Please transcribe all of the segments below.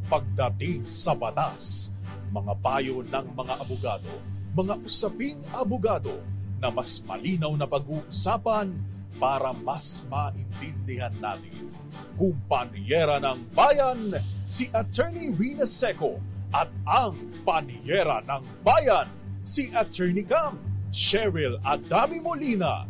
Pagdating sa batas, mga payo ng mga abogado, mga usaping abogado na mas malinaw na pag-uusapan para mas maintindihan natin. Kumpanyera ng Bayan, si Attorney Rina Seco at ang Panyera ng Bayan, si Attorney Cam, Cheryl Adami Molina.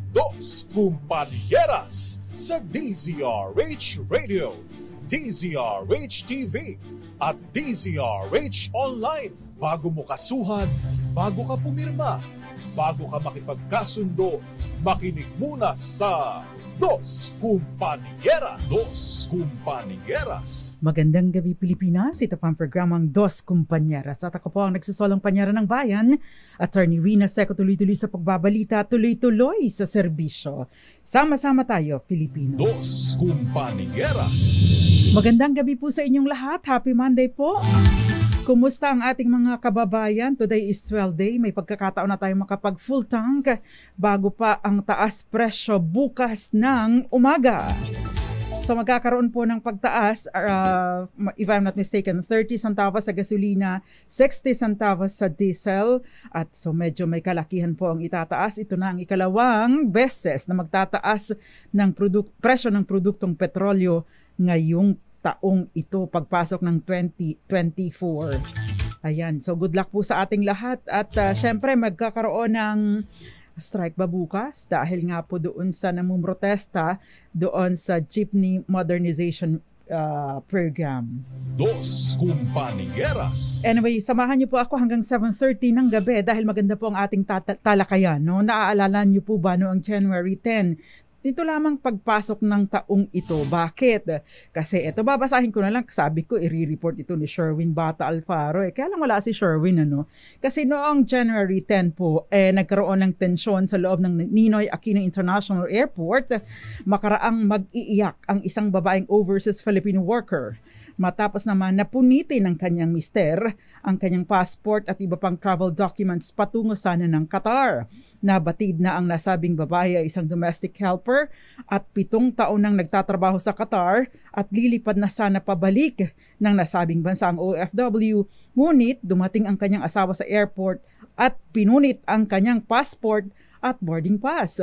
Dos Kumpanyeras sa DZRH Radio, DZRH TV at DZRH Online. Bago mo kasuhan, bago ka pumirma, bago ka makipagkasundo, makinig muna sa Dos Kumpanyeras. Dos Kumpanyeras. Magandang gabi Pilipinas, ito pang programang Dos Kumpanyeras. At ako po ang nagsusolong panyera ng bayan, Attorney Rina Seco, tuloy-tuloy sa pagbabalita, tuloy-tuloy sa serbisyo. Sama-sama tayo, Pilipino. Dos Kumpanyeras. Magandang gabi po sa inyong lahat. Happy Monday po. Kumusta ang ating mga kababayan? Today is swell day. May pagkakataon na tayo makapag full tank bago pa ang taas presyo bukas ng umaga. So magkakaroon po ng pagtaas, if I'm not mistaken, 30 centavos sa gasolina, 60 centavos sa diesel. At so medyo may kalakihan po ang itataas. Ito na ang ikalawang beses na magtataas ng presyo ng produktong petrolyo ngayong taong ito pagpasok ng 2024. Ayan, so good luck po sa ating lahat at syempre magkakaroon ng strike ba bukas dahil nga po doon sa namumrotesta doon sa jeepney modernization program. Dos Kumpanyeras. Anyway, samahan niyo po ako hanggang 7:30 ng gabi dahil maganda po ang ating talakayan. No? Naaalala niyo po ba noong January 10? Dito lamang pagpasok ng taong ito. Bakit? Kasi ito, babasahin ko na lang. Sabi ko, i-report ito ni Sherwin Bata Alfaro. Kaya lang wala si Sherwin, ano? Kasi noong January 10 po, nagkaroon ng tensyon sa loob ng Ninoy Aquino International Airport. Makaraang mag-iiyak ang isang babaeng overseas Filipino worker. Matapos naman napuniti ng kanyang mister ang kanyang passport at iba pang travel documents patungo sana ng Qatar. Nabatid na ang nasabing babae ay isang domestic helper at 7 taon nang nagtatrabaho sa Qatar at lilipad na sana pabalik ng nasabing bansa ang OFW. Ngunit dumating ang kanyang asawa sa airport at pinunit ang kanyang passport at boarding pass.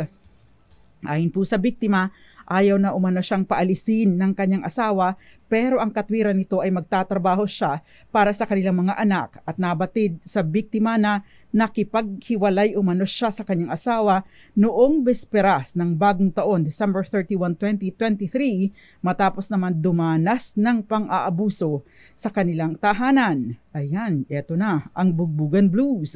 Ayon po sa biktima, ayaw na umano siyang paalisin ng kanyang asawa pero ang katwiran nito ay magtatrabaho siya para sa kanilang mga anak at nabatid sa biktima na nakipaghiwalay umano siya sa kanyang asawa noong besperas ng bagong taon, December 31, 2023 matapos naman dumanas ng pang-aabuso sa kanilang tahanan. Ayan, eto na ang Bugbugan Blues.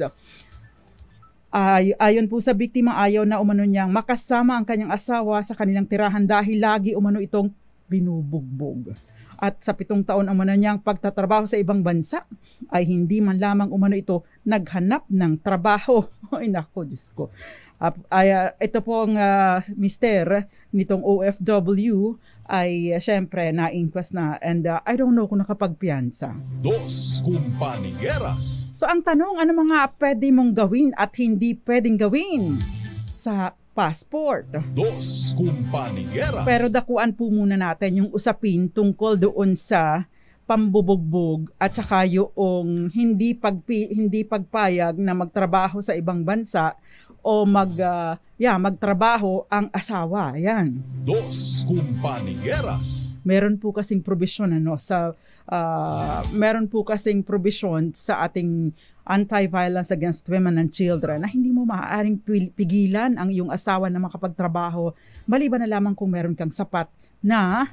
Ayon po sa biktima, ayaw na umano niyang makasama ang kanyang asawa sa kanilang tirahan dahil lagi umano itong binubugbog. At sa 7 taon umano niyang pagtatrabaho sa ibang bansa ay hindi man lamang umano ito naghanap ng trabaho. Ay nako, Diyos ko. Ito pong mister nitong OFW ay syempre na-inquest na and I don't know kung nakapagpiyansa. Dos Kumpanyeras. So ang tanong, ano mga pwede mong gawin at hindi pwedeng gawin sa passport? Dos Kumpanyeras. Pero dakuan po muna natin yung usapin tungkol doon sa pambubugbog at saka yung hindi pagpayag na magtrabaho sa ibang bansa o magtrabaho ang asawa. Yan. Dos Kumpanyeras. Meron po kasing provision sa ating Anti-Violence Against Women and Children na hindi mo maaaring pigilan ang iyong asawa na makapagtrabaho maliban na lamang kung meron kang sapat na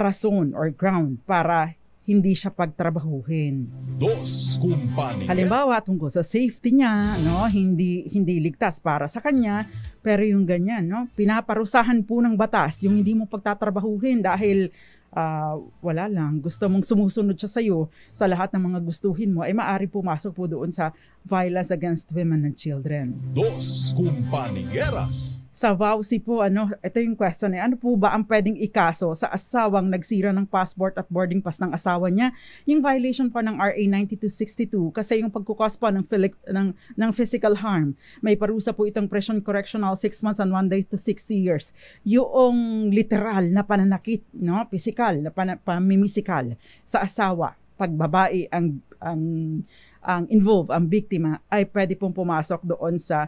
rason or ground para hindi siya pagtrabahuhin. Dos Kumpanyeras. Halimbawa, tungkol sa safety niya, no, hindi ligtas para sa kanya, pero yung ganyan, no, pinaparusahan po ng batas yung hindi mo pagtatrabahuhin dahil wala lang, gusto mong sumusunod siya sa'yo sa lahat ng mga gustuhin mo, ay maaari pumasok po doon sa Violence Against Women and Children. Dos Kumpanyeras. Sa VAUSI po, ito yung question ano po ba ang pwedeng ikaso sa asawang nagsira ng passport at boarding pass ng asawa niya? Yung violation po ng RA 9262 kasi yung pagkukos po ng physical harm. May parusa po itong prison correctional 6 months and 1 day to 6 years. Yung literal na pananakit, physical na pamimisikal sa asawa, pag babae ang involved, ang biktima, ay pwede pong pumasok doon sa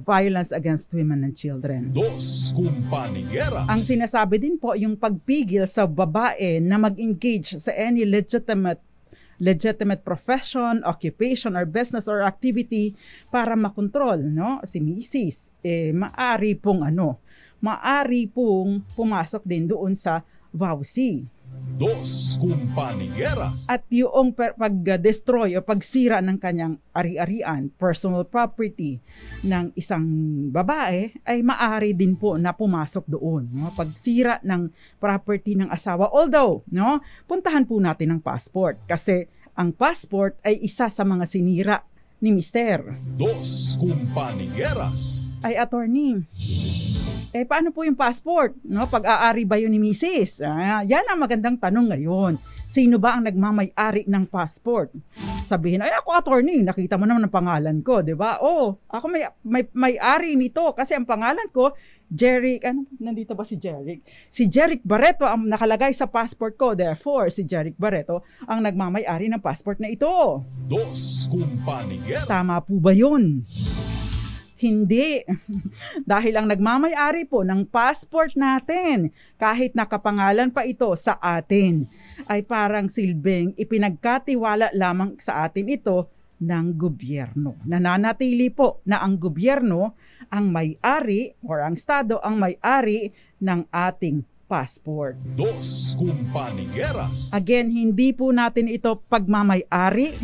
violence against women and children. Dos Compañeras. Ang sinasabi din po, yung pagpigil sa babae na mag-engage sa any legitimate profession, occupation, or business or activity para makontrol, si Mrs. Maari pong pumasok din doon sa VAUSI. Dos Compañeras. At yung pag-destroy o pagsira ng kanyang ari-arian, personal property ng isang babae, ay maaari din po na pumasok doon. Pagsira ng property ng asawa. Although, puntahan po natin ang passport kasi ang passport ay isa sa mga sinira ni Mister. Dos Compañeras. Ay, attorney, paano po yung passport? Pag-aari ba yun ni Mrs.? Yan ang magandang tanong ngayon. Sino ba ang nagmamay-ari ng passport? Sabihin, ako attorney, nakita mo naman ang pangalan ko, di ba? Ako may-ari nito kasi ang pangalan ko, Jeric, nandito ba si Jeric? Si Jeric Barreto ang nakalagay sa passport ko. Therefore, si Jeric Barreto ang nagmamay-ari ng passport na ito. Dos Compañeras. Tama po ba yun? Hindi. Dahil ang nagmamay-ari po ng passport natin, kahit nakapangalan pa ito sa atin, ay parang silbing ipinagkatiwala lamang sa atin ito ng gobyerno. Nananatili po na ang gobyerno ang may-ari or ang estado ang may-ari ng ating passport. Dos Compañeras. Again, hindi po natin ito pagmamay-ari.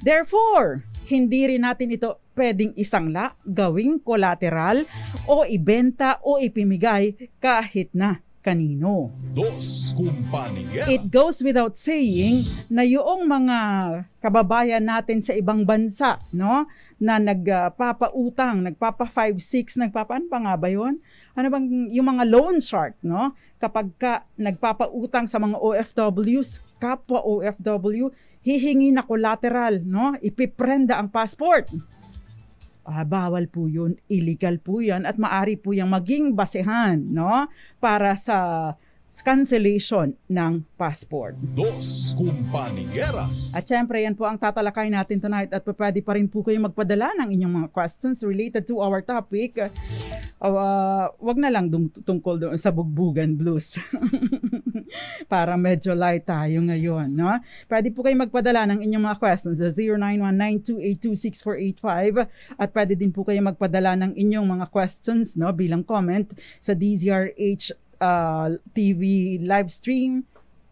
Therefore, hindi rin natin ito pwedeng isangla, gawing collateral o ibenta o ipimigay kahit na kanino. Dos Compañeras. It goes without saying na yung mga kababayan natin sa ibang bansa, na nagpapautang, nagpapa 5-6, ano pa nga ba yun? Ano bang yung mga loan shark, kapag nagpapautang sa mga OFWs, kapwa OFW, hihingi na collateral, ipiprenda ang passport. Bawal po yun, illegal po yan at maari po yung maging basehan para sa cancellation ng passport. Dos Compañeras. At syempre yan po ang tatalakay natin tonight at pwede pa rin po kayo magpadala ng inyong mga questions related to our topic. Wag na lang tungkol doon sa bugbugan blues. Para medyo light tayo ngayon. Pwede po kayo magpadala ng inyong mga questions sa 0919-282-6485 at pwede din po kayo magpadala ng inyong mga questions bilang comment sa DZRH TV live stream.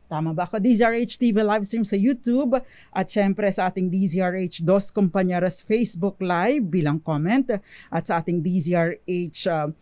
Tama ba ako? DZRH TV live stream sa YouTube at syempre sa ating DZRH Dos Compañeras Facebook live bilang comment at sa ating DZRH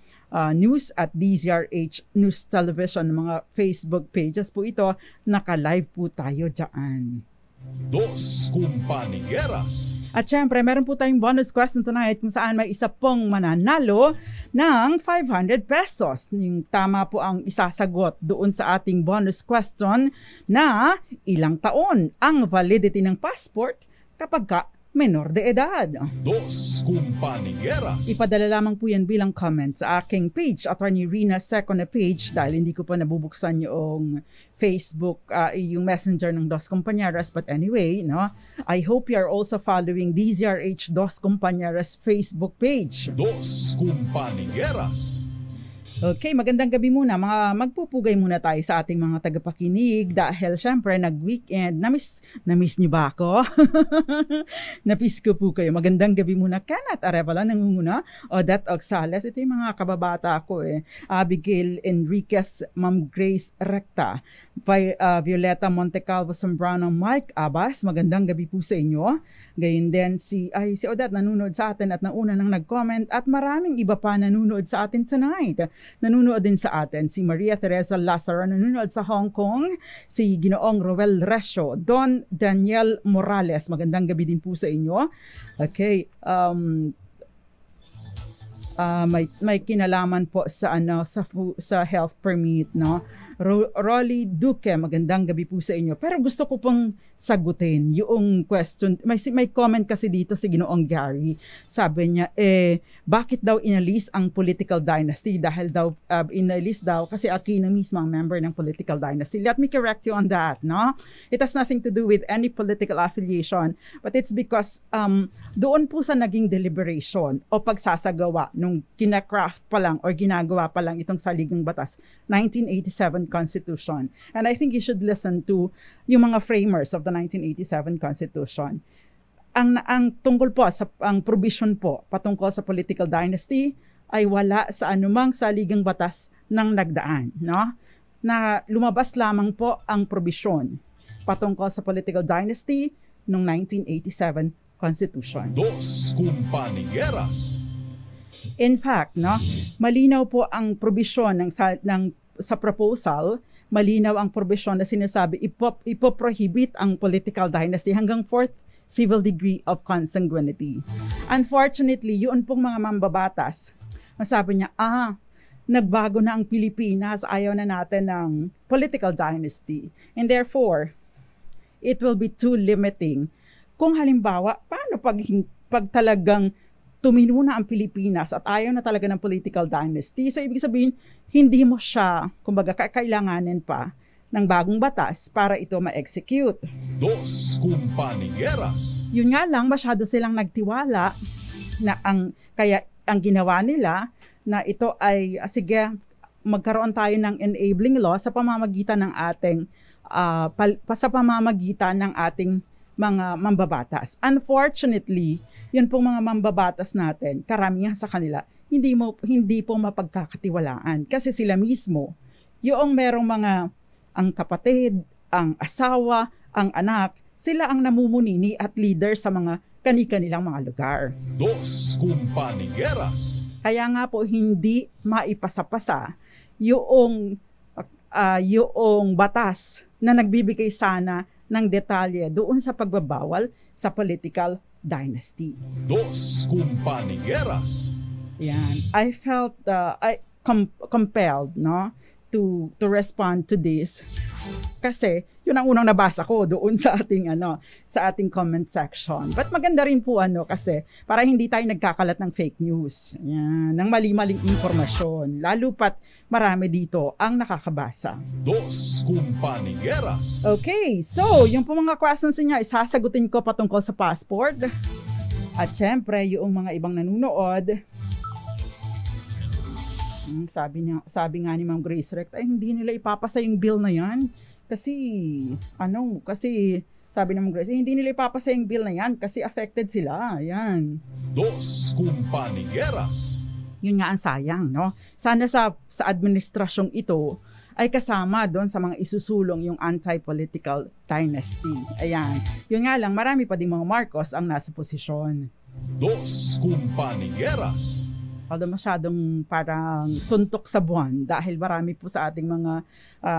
News at DZRH News Television, mga Facebook pages po ito, naka-live po tayo dyan. Dos Compañeras. At syempre, meron po tayong bonus question tonight kung saan may isa pong mananalo ng 500 pesos. Yung tama po ang isasagot doon sa ating bonus question na ilang taon ang validity ng passport kapag menor de edad. Dos Compañeras. Ipadala lamang po yan bilang comment sa aking page, Attorney Rina second na page, dahil hindi ko pa nabubuksan yung Facebook, yung messenger ng Dos Compañeras. But anyway, I hope you are also following DZRH Dos Compañeras Facebook page. Dos Compañeras. Okay, magandang gabi muna. Magpupugay muna tayo sa ating mga tagapakinig dahil syempre nag-weekend. Namiss niyo ba ako? Napis ko po kayo. Magandang gabi muna. Kanat Arevalo nangunguna. Odette Oxales. Ito yung mga kababata ko Abigail Enriquez, Ma'am Grace Recta, Violeta Montecalvo Zambrano, Mike Abbas. Magandang gabi po sa inyo. Gayun din si Odette nanonood sa atin at nauna nang nag-comment at maraming iba pa nanonood sa atin tonight. Nanonood din sa atin si Maria Teresa Lazaro, nanonood sa Hong Kong, si Ginoong Roel Resio, Don Daniel Morales, magandang gabi din po sa inyo. Okay, may kinalaman po sa sa health permit, no? Rolly Duque, magandang gabi po sa inyo. Pero gusto ko pong sagutin yung question. May comment kasi dito si Ginoong Gary. Sabi niya, bakit daw inalis ang political dynasty? Dahil daw inalis daw kasi Aquino mismo ang member ng political dynasty. Let me correct you on that, no? It has nothing to do with any political affiliation, but it's because doon po sa naging deliberation o pagsasagawa nung kina-craft pa lang or ginagawa pa lang itong saligang batas, 1987 Constitution. And I think you should listen to yung mga framers of the 1987 Constitution. Ang tungkol po sa ang provision po patungkol sa political dynasty ay wala sa anumang saligang batas ng nagdaan, no? Na lumabas lamang po ang provision patungkol sa political dynasty ng 1987 Constitution. Dos Compañeras. In fact, no, malinaw po ang provision sa proposal, malinaw ang provision na sinasabi ipoprohibit ang political dynasty hanggang 4th civil degree of consanguinity. Unfortunately, yun pong mga mambabatas, masabi niya, nagbago na ang Pilipinas, ayaw na natin ng political dynasty. And therefore, it will be too limiting. Kung halimbawa, paano pag talagang tumino na ang Pilipinas at ayaw na talaga ng political dynasty? So, ibig sabihin, hindi mo siya, kumbaga, kailanganin pa ng bagong batas para ito ma-execute. Dos Compañeras. Yun nga lang, masyado silang nagtiwala na kaya ang ginawa nila na ito ay, sige, magkaroon tayo ng enabling law sa pamamagitan ng ating mga mambabatas. Unfortunately, yun pong mga mambabatas natin, karamihan sa kanila, hindi po mapagkakatiwalaan. Kasi sila mismo, yung merong ang kapatid, ang asawa, ang anak, sila ang namumunini at leader sa mga kani-kanilang mga lugar. Dos Compañeras. Kaya nga po, hindi maipasa-pasa yung batas na nagbibigay sana ng detalye doon sa pagbabawal sa political dynasty. Dos Compañeras. Yan. I felt compelled, no, to respond to this kasi yun ang unang nabasa ko doon sa ating comment section. But maganda rin po kasi para hindi tayo nagkakalat ng fake news. Yan, ng mali-maling impormasyon. Lalo pat marami dito ang nakakabasa. Dos Compañeras. Okay, so yung po mga questions niya isasagutin ko patungkol sa passport. At syempre, yung mga ibang nanonood, sabi nga ni Ma'am Grace Rect, ay hindi nila ipapasa yung bill na yan. Kasi sabi ng Grace, hindi nila ipapasa yung bill na yan kasi affected sila. Ayan. Dos Compañeras. Yun nga ang sayang, no? Sana sa administrasyong ito ay kasama doon sa mga isusulong yung anti-political dynasty. Ayan. Yun nga lang, marami pa ding mga Marcos ang nasa posisyon. Dos Compañeras. Although masyadong parang suntok sa buwan dahil marami po sa ating mga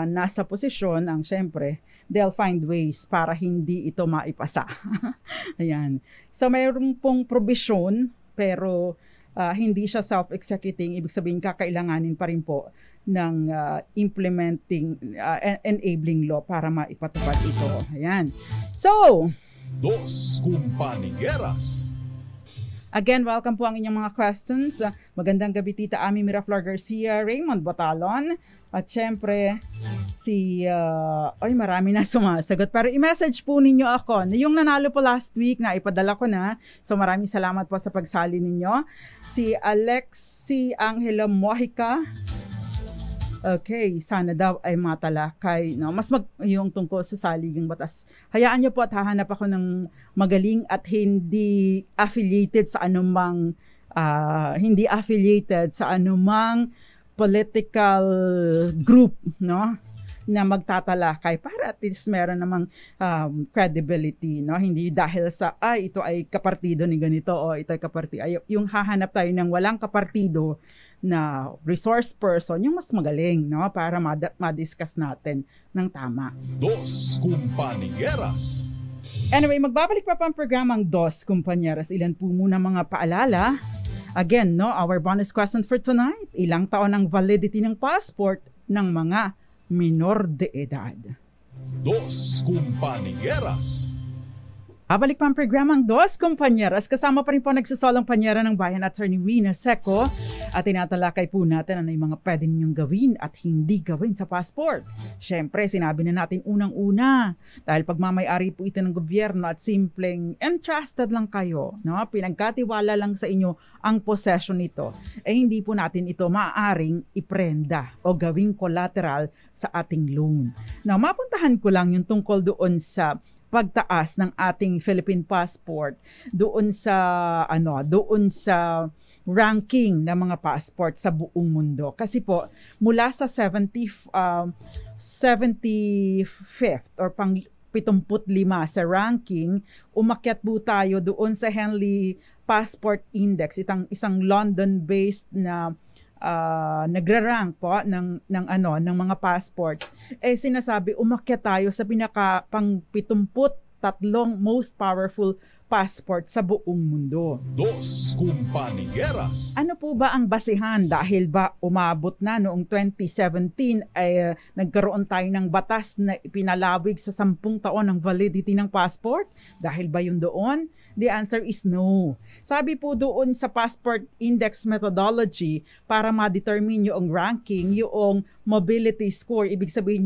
nasa posisyon ang syempre, they'll find ways para hindi ito maipasa. Ayan. So mayroon pong provision pero hindi siya self-executing. Ibig sabihin kakailanganin pa rin po ng implementing enabling law para maipatupad ito. Ayan. So, Dos Compañeras. Again, welcome po ang inyong mga questions. Magandang gabi, Tita Ami Miraflor Garcia, Raymond Batalon, at syempre, marami na sumasagot. Pero i-message po ninyo ako. Yung nanalo po last week, na ipadala ko na. So maraming salamat po sa pagsali ninyo. Si Alexi Angela Mojica. Okay, sana daw ay matalakay. No? Yung tungkol sa saligang batas. Hayaan niyo po at hahanap ako ng magaling at hindi affiliated sa anumang political group, no? Na magtatalakay para at least meron namang credibility, no? Hindi dahil sa ito ay kapartido ni ganito o ito ay kapartido. Yung hahanap tayo ng walang kapartido na resource person, yung mas magaling, no? Para ma-discuss natin ng tama. Dos Compañeras. Anyway, magbabalik pa ang programang Dos Compañeras. Ilan po muna mga paalala. Again, no, our bonus question for tonight, ilang taon ang validity ng passport ng mga minor de edad? Dos Compañeras. Babalik pa ang programang Dos Compañeras. Kasama pa rin po nagsasalang panyera ng bayan, Attorney Rina Seco. At tinatalakay po natin ano yung mga pwede ninyong gawin at hindi gawin sa passport. Siyempre, sinabi na natin unang-una. Dahil pagmamayari po ito ng gobyerno at simpleng entrusted lang kayo. No? Pinagkatiwala lang sa inyo ang possession nito. Hindi po natin ito maaaring iprenda o gawing collateral sa ating loan. Now, mapuntahan ko lang yung tungkol doon sa pagtaas ng ating Philippine passport doon sa ranking ng mga passport sa buong mundo. Kasi po mula sa 75th or pang 75 sa ranking, umakyat po tayo doon sa Henley Passport Index, isang London-based na nagra-rank po ng mga passport. Sinasabi umakyat tayo sa pinaka pang 73 most powerful passport sa buong mundo. Dos Compañeras. Ano po ba ang basihan? Dahil ba umabot na noong 2017 ay nagkaroon tayo ng batas na ipinalawig sa 10 taon ng validity ng passport? Dahil ba yun doon? The answer is no. Sabi po doon sa passport index methodology, para ma-determine yung ranking, yung mobility score, ibig sabihin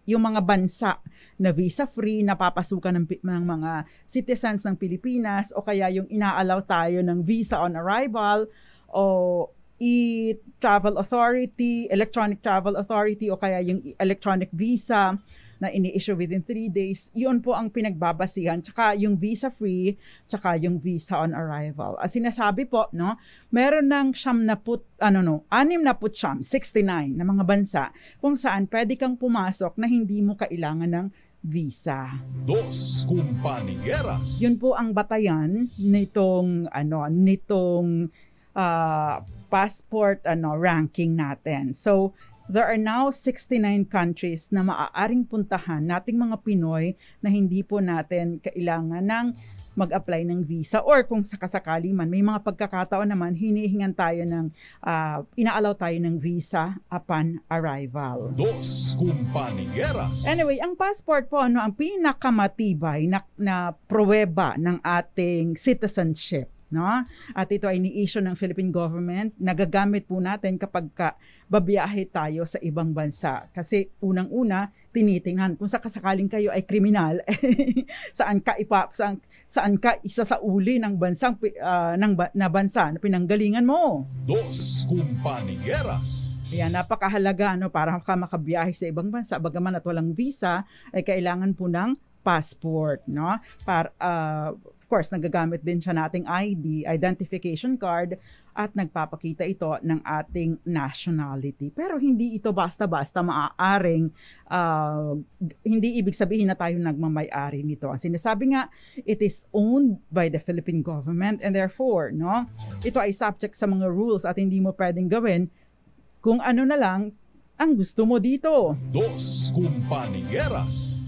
yung mga bansa na visa-free, napapasukan ng mga citizens ng Pilipinas, o kaya yung ina-allow tayo ng visa on arrival, o e-travel authority, electronic travel authority, o kaya yung electronic visa na ini-issue within 3 days, yun po ang pinagbabasihan, tsaka yung visa-free, tsaka yung visa on arrival. As sinasabi po, no, meron ng 69 na mga bansa kung saan pwede kang pumasok na hindi mo kailangan ng visa. Dos Compañeras. Yun po ang batayan nitong passport ranking natin. So there are now 69 countries na maaaring puntahan nating mga Pinoy na hindi po natin kailangan ng mag-apply ng visa, or kung sakasakali man, may mga pagkakataon naman hinihingan tayo ng ina-allow tayo ng visa upon arrival. Dos Compañeras. Anyway, ang passport po ang pinakamatibay na pruweba ng ating citizenship. No? At ito ay ni-issue ng Philippine government. Nagagamit po natin kapag babiyahe tayo sa ibang bansa. Kasi unang-una, tinitingnan kung sakasakaling kayo ay kriminal, saan ka isasauli ng bansang na bansa na pinanggalingan mo. Dos Compañeras. Ayan, napakahalaga para ka makabiyahe sa ibang bansa, bagaman at walang visa, ay kailangan po ng passport, no? Of course, nagagamit din siya nating ID, identification card, at nagpapakita ito ng ating nationality. Pero hindi ito basta-basta maaaring, hindi ibig sabihin na tayo nagmamay-ari nito. Ang sinasabi nga, it is owned by the Philippine government, and therefore, no, ito ay subject sa mga rules at hindi mo pwedeng gawin kung ano na lang ang gusto mo dito. Dos Compañeras.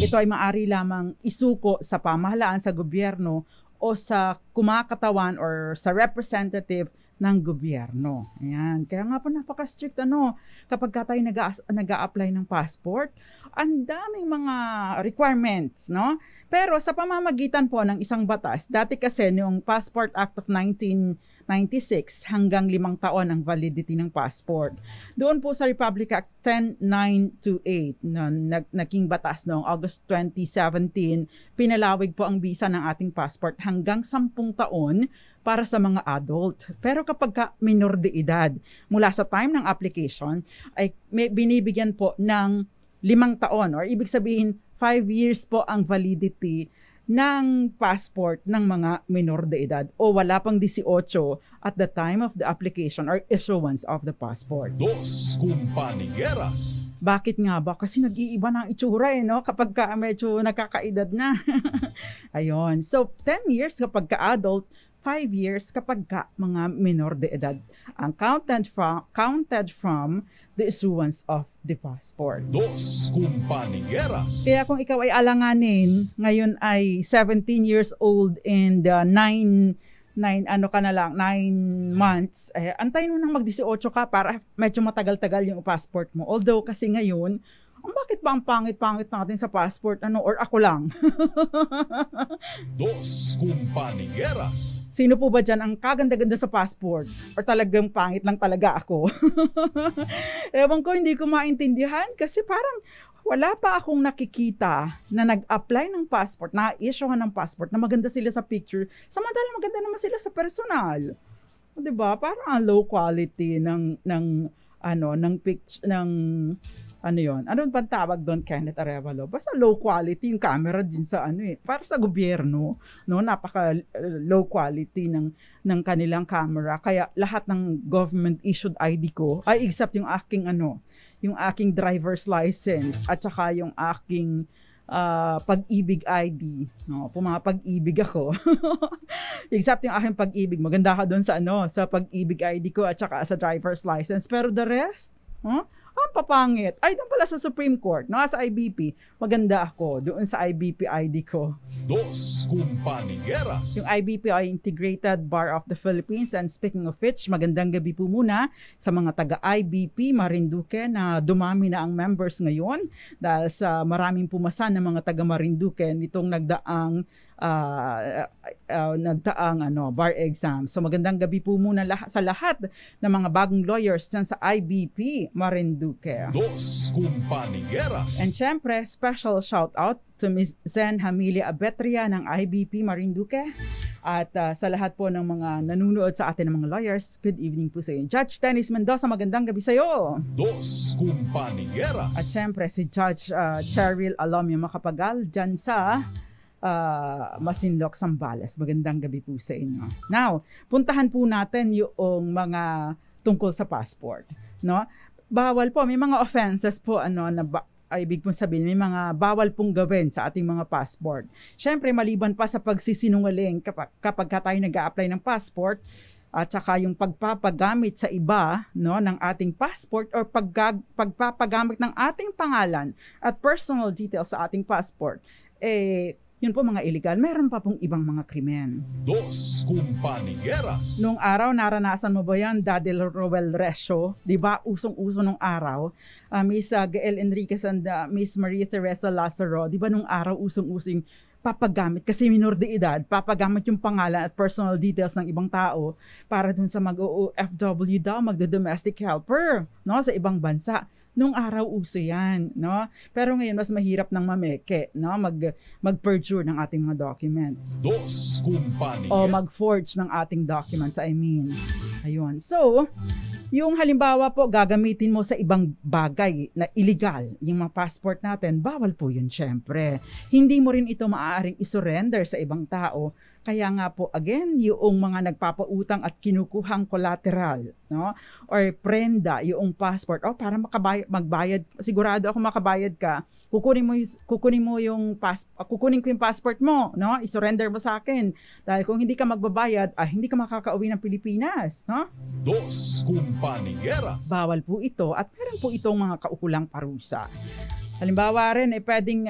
Ito ay maaari lamang isuko sa pamahalaan, sa gobyerno, o sa kumakatawan or sa representative ng gobyerno. Ayan. Kaya nga po napaka-strict kapag tayo nag-a-apply ng passport, ang daming mga requirements, no? Pero sa pamamagitan po ng isang batas, dati kasi yung Passport Act of 1996 hanggang 5 taon ang validity ng passport. Doon po sa Republic Act 10928 naging batas noong August 2017, pinalawig po ang visa ng ating passport hanggang 10 taon para sa mga adult. Pero kapag minor de edad, mula sa time ng application, ay binibigyan po ng 5 taon, or ibig sabihin 5 years po ang validity ng passport ng mga minor de edad o wala pang 18 at the time of the application or issuance of the passport. Dos Compañeras. Bakit nga ba? Kasi nag-iiba na ang itsura kapag medyo nakakaedad na. Ayun. So 10 years kapag ka-adult, 5 years kapag mga minor de edad ang counted from the issuance of the passport. Dos Compañeras. Kaya kung ikaw ay alanganin, ngayon ay 17 years old and 9 9 months, antayin mo nang mag-18 ka para medyo matagal-tagal yung passport mo. Although kasi ngayon, bakit ba ang pangit-pangit natin sa passport? Or ako lang? Dos Compañeras. Sino po ba dyan ang kaganda-ganda sa passport? Or talagang pangit lang talaga ako? Ewan ko, hindi ko maintindihan kasi parang wala pa akong nakikita na nag-apply ng passport, na-issuehan ng passport, na maganda sila sa picture. Samantalang maganda naman sila sa personal. Diba? Parang ang low quality ng picture, ano yon? Ano bang tawag doon, Kenneth Arevalo? Basta low quality yung camera din sa para sa gobyerno, no? Napaka low quality ng kanilang camera. Kaya lahat ng government issued ID ko, except yung aking driver's license at saka yung aking pag-ibig ID, no? Pumapag-ibig ako. Except yung aking pag-ibig, maganda ka doon sa pag-ibig ID ko at saka sa driver's license. Pero the rest, papangit. Ay, doon pala sa Supreme Court, no? Sa IBP, maganda ako doon sa IBP ID ko. Dos Compañeras. Yung IBP ay Integrated Bar of the Philippines. And speaking of which, magandang gabi po muna sa mga taga-IBP Marinduque na dumami na ang members ngayon dahil sa maraming pumasa ng mga taga-Marinduque nitong nagdaang bar exam. So magandang gabi po muna sa lahat ng mga bagong lawyers dyan sa IBP Marinduque. Dos Compañeras. And syempre, special shout out to Ms. Zen Hamilia Abetria ng IBP Marinduque. At sa lahat po ng mga nanunood sa atin ng mga lawyers, good evening po sa iyo. Judge Dennis Mendoza, magandang gabi sa iyo. Dos Compañeras. At syempre si Judge Cheryl Alomio Macapagal dyan sa Masinloc, Zambales. Magandang gabi po sa inyo. Now, puntahan po natin yung mga tungkol sa passport, no? Bawal po, may mga offenses po ibig pong sabihin, may mga bawal pong gawin sa ating mga passport. Syempre, maliban pa sa pagsisinungaling kapag tayo nag-a-apply ng passport, at saka yung pagpapagamit sa iba, no, ng ating passport or pagpapagamit ng ating pangalan at personal details sa ating passport, yun po mga illegal. Meron pa pong ibang mga krimen. Dos Compañeras. Nung araw, naranasan mo ba yan, Daddy Roel Resio? Diba? Usong-uso nung araw. Miss Gael Enriquez and Miss Maria Teresa Lazaro, diba nung araw, usong-using papagamit kasi minor de edad, papagamit yung pangalan at personal details ng ibang tao para dun sa mag-OFW daw, magdo-domestic helper, no, sa ibang bansa. Nung araw uso yan, no? Pero ngayon mas mahirap ng mameke, no? Mag-perjure ng ating mga documents. Dos Compañeras. O mag-forge ng ating documents, Ayun. So, yung halimbawa po, gagamitin mo sa ibang bagay na illegal, yung mga passport natin, bawal po yun syempre. Hindi mo rin ito maaaring isurrender sa ibang tao. Kaya nga po, again, yung mga nagpapautang at kinukuhang collateral, no? Or prenda, yung passport, para magbayad, sigurado ako makabayad ka, kukunin ko yung passport mo, no? I-surrender mo sa akin. Dahil kung hindi ka magbabayad, hindi ka makakauwi ng Pilipinas, no? Dos Compañeras. Bawal po ito at meron po itong mga kaukulang parusa. Halimbawa rin, pwedeng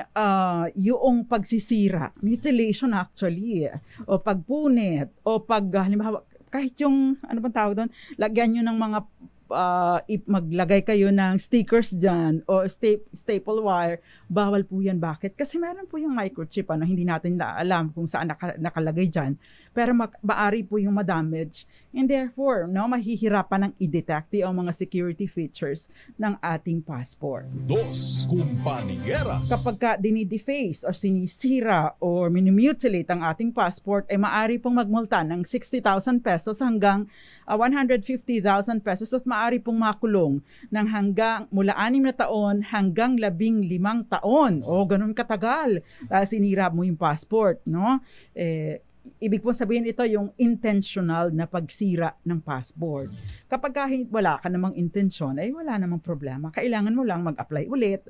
yung pagsisira, mutilation actually, o pagpunit, o halimbawa, kahit yung, ano bang tawag doon, lagyan nyo ng mga, maglagay kayo ng stickers dyan, o staple wire, bawal po yan. Bakit? Kasi meron po yung microchip, hindi natin alam kung saan nakalagay dyan, pero maari po yung madamage, and therefore, no, mahihirapan ng i-detect ang mga security features ng ating passport. Dos Compañeras. Kapag ka dinideface or sinisira or minimutilate ang ating passport, maari pong magmulta ng 60,000 pesos hanggang 150,000 pesos at maari pong makulong ng mula 6 na taon hanggang 15 taon. Ganun katagal dahil sinira mo yung passport, no? Ibig pong sabihin ito yung intentional na pagsira ng passport. Kapag wala ka namang intensyon, wala namang problema. Kailangan mo lang mag-apply ulit.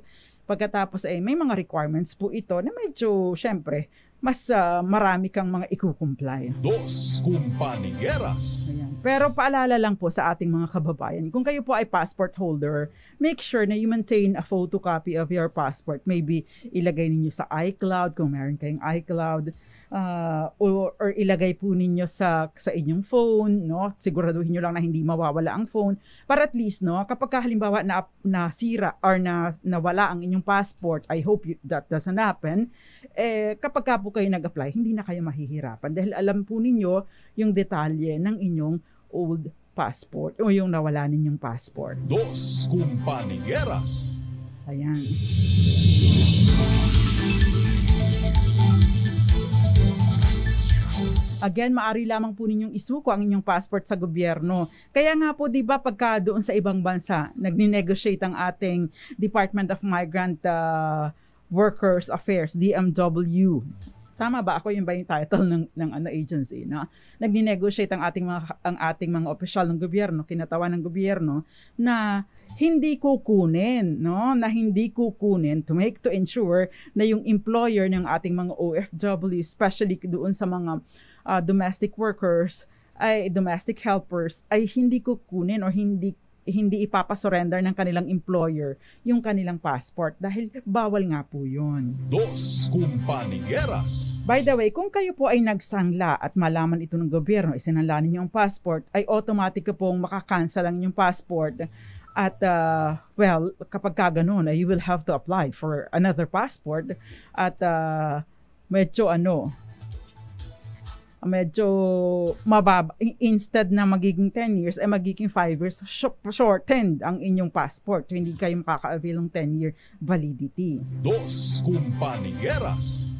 Pagkatapos may mga requirements po ito na medyo, syempre, mas marami kang mga ikukumply. Dos Compañeras. Ayan. Pero paalala lang po sa ating mga kababayan, kung kayo po ay passport holder, make sure na you maintain a photocopy of your passport. Maybe ilagay ninyo sa iCloud kung meron kayong iCloud, or ilagay po ninyo sa inyong phone, no? Siguraduhin nyo lang na hindi mawawala ang phone para at least, no, kapag halimbawa na nasira or nawala ang inyong passport, I hope that doesn't happen, kapag ka po kayo nag-apply, hindi na kayo mahihirapan dahil alam po ninyo yung detalye ng inyong old passport o yung nawala ninyong passport. Dos Compañeras. Ayan. Again, maaari lamang po ninyong isuko ang inyong passport sa gobyerno. Kaya nga po, di ba, pagka doon sa ibang bansa, nagni-negotiate ang ating Department of Migrant Workers Affairs, DMW. Tama ba? Ako yung ba yung title ng agency, no? Nagni-negotiate ang ating mga opisyal ng gobyerno, kinatawan ng gobyerno na hindi kukunin, no? Na hindi kukunin to ensure na yung employer ng ating mga OFW, especially doon sa mga domestic workers, domestic helpers, ay hindi kukunin or hindi ipapasurrender ng kanilang employer yung kanilang passport dahil bawal nga po yun. Dos Compañeras. By the way, kung kayo po ay nagsangla at malaman ito ng gobyerno, isinanla ninyo ang passport, ay automatic pong makakancel ang inyong passport. At well, kapag kaganoon, you will have to apply for another passport at medyo mababa. Instead na magiging 10 years, ay magiging 5 years, shortened ang inyong passport. Hindi kayo makaka-avail ng 10-year validity. Dos Compañeras.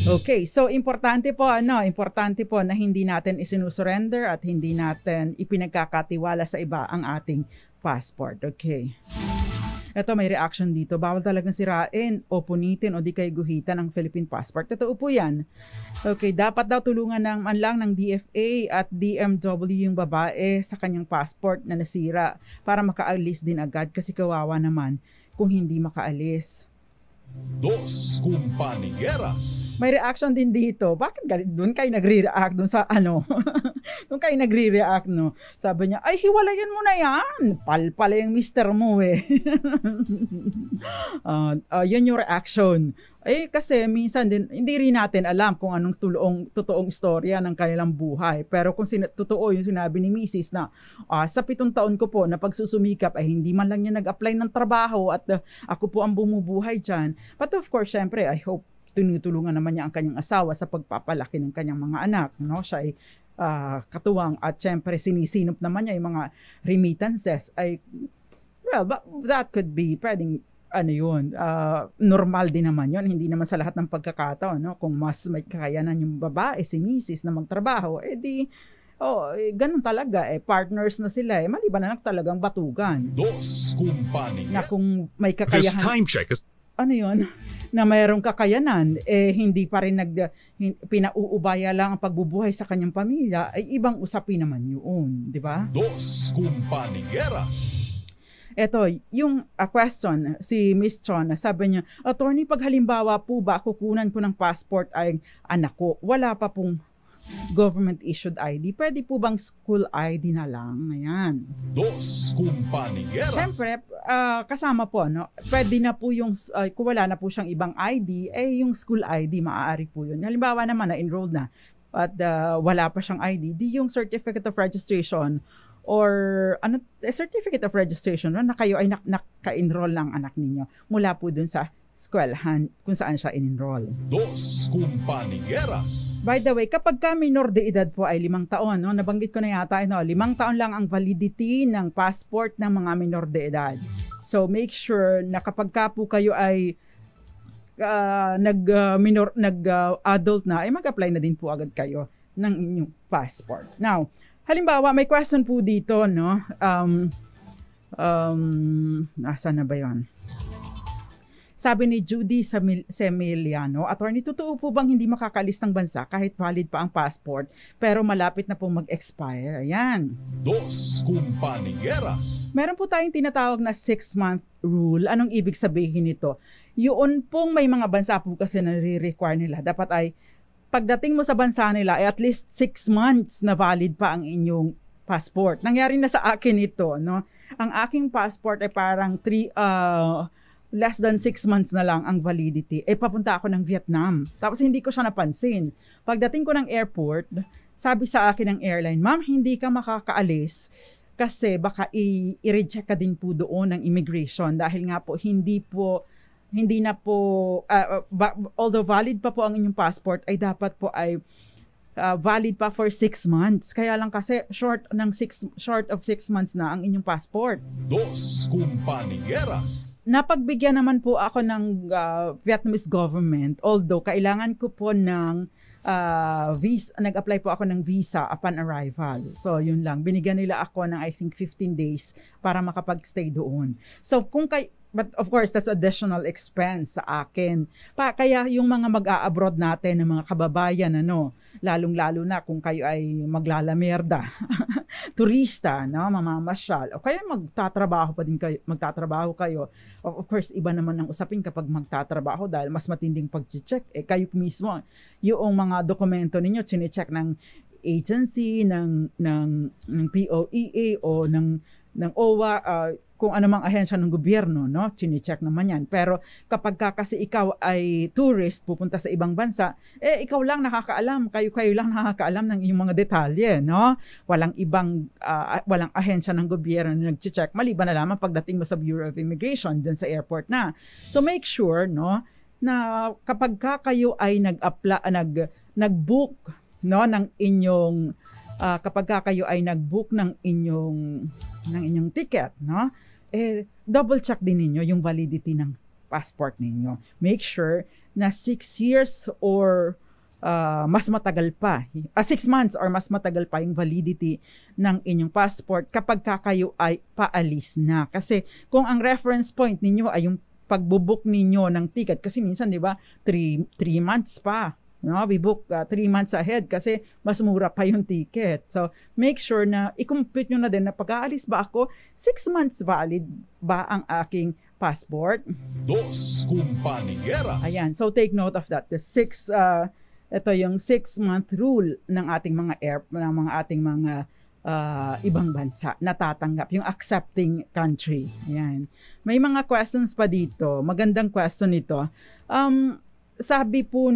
Okay, so importante po na hindi natin isinusurrender at hindi natin ipinagkakatiwala sa iba ang ating passport. Okay. Ito, may reaction dito. Bawal talagang sirain o punitin o di kay guhitan ang Philippine passport. Totoo po yan. Okay, dapat daw tulungan man lang ng DFA at DMW yung babae sa kanyang passport na nasira para makaalis din agad kasi kawawa naman kung hindi makaalis. Dos Compañeras. May reaction din dito. Bakit doon kayo nagre-react doon sa doon kayo nagre-react, no? Sabi niya, ay hiwalayan mo na yan. Pala yung mister mo eh. Yun yung reaction. Kasi minsan din, hindi rin natin alam kung anong totoong istorya ng kanilang buhay. Pero kung totoo yung sinabi ni Mrs. na sa 7 taon ko po na pagsusumikap ay hindi man lang niya nag-apply ng trabaho at ako po ang bumubuhay dyan. But of course, syempre, I hope tinutulungan naman niya ang kanyang asawa sa pagpapalaki ng kanyang mga anak. No? Siya ay katuwang at syempre sinisinop naman niya yung mga remittances. Well, that could be pwedeng normal din naman yun. Hindi naman sa lahat ng pagkakataon, no? Kung mas may kakayanan yung babae, si Mrs. na magtrabaho, ganun talaga. Partners na sila. Maliban na lang talagang batugan. Dos Compañeras. Na kung may kakayahan. This time check is... Na mayroong kakayanan, hindi pa rin pinauubaya lang ang pagbubuhay sa kanyang pamilya, ay ibang usapin naman yun. Di ba? Dos Compañeras. Ito, yung question, si Miss Chon, sabi niya, Attorney, pag halimbawa po ba kukunan ko ng passport ay anak ko, wala pa pong government-issued ID, pwede po bang school ID na lang? Ayan. Dos Compañeras. Siyempre, kasama po, no? Pwede na po yung, kung wala na po siyang ibang ID, yung school ID, maaari po yun. Halimbawa naman, na-enrolled na, at wala pa siyang ID, di yung certificate of registration or certificate of registration na kayo ay naka-enroll ng anak ninyo mula po dun sa eskwelahan kung saan siya in-enroll. Dos Compañeras. By the way, kapag ka minor de edad po ay 5 taon, no? Nabanggit ko na yata, 5 taon lang ang validity ng passport ng mga minor de edad. So make sure na kapag ka po kayo ay nag-adult na, ay mag-apply na din po agad kayo ng inyong passport. Now, halimbawa, may question po dito, no? Nasa na ba yun? Sabi ni Judy Semiliano, Attorney, totoo po bang hindi makakaalis ng bansa kahit valid pa ang passport pero malapit na pong mag-expire? Yan. Dos Compañeras. Meron po tayong tinatawag na 6-month rule. Anong ibig sabihin nito? Yun pong may mga bansa po kasi na re-require nila. Dapat ay pagdating mo sa bansa nila ay at least 6 months na valid pa ang inyong passport. Nangyari na sa akin ito, no? Ang aking passport ay parang less than 6 months na lang ang validity. Papunta ako ng Vietnam. Tapos hindi ko siya napansin. Pagdating ko ng airport, sabi sa akin ng airline, "Ma'am, hindi ka makakaalis kasi baka i-reject ka din po doon ng immigration dahil nga po hindi na po although valid pa po ang inyong passport ay dapat po ay valid pa for 6 months. Kaya lang kasi short of 6 months na ang inyong passport." Dos Compañeras. Napagbigyan naman po ako ng Vietnamese government, although kailangan ko po ng visa, nag-apply po ako ng visa upon arrival. So yun lang, binigyan nila ako ng I think 15 days para makapag-stay doon. So but of course, that's additional expense sa akin. Kaya yung mga mag-a-abroad natin, ng mga kababayan, lalong-lalo na kung kayo ay maglalamerda, turista, mamamasyal, o kaya magtatrabaho kayo. Of course, iba naman ang usapin kapag magtatrabaho dahil mas matinding pag-check. Kayo mismo, yung mga dokumento ninyo, chine-check ng agency, ng POEA o ng OWA, kung anumang ahensya ng gobyerno, chine-check naman yan. Pero kapag kasi ikaw ay tourist, pupunta sa ibang bansa, ikaw lang nakakaalam, kayo lang nakakaalam ng iyong mga detalye, Walang walang ahensya ng gobyerno na nag-check, maliban na lamang pagdating mo sa Bureau of Immigration, dyan sa airport na. So make sure, na kapag kayo ay nag-book, ng inyong kapag kayo ay nag-book ng inyong ticket, double check din ninyo yung validity ng passport ninyo. Make sure na 6 years or mas matagal pa, 6 months or mas matagal pa yung validity ng inyong passport kapag kayo ay paalis na. Kasi kung ang reference point ninyo ay yung pagbubook ninyo ng ticket, kasi minsan, di ba, 3 months pa. We book 3 months ahead kasi mas mura pa yung ticket. So, make sure na i-compute nyo na din na pag-aalis ba ako, 6 months valid ba ang aking passport? Dos Compañeras. Ayan, so take note of that. Ito yung 6-month rule ng ating mga ibang bansa natatanggap, yung accepting country. Ayan. May mga questions pa dito. Magandang question ito. Sabi po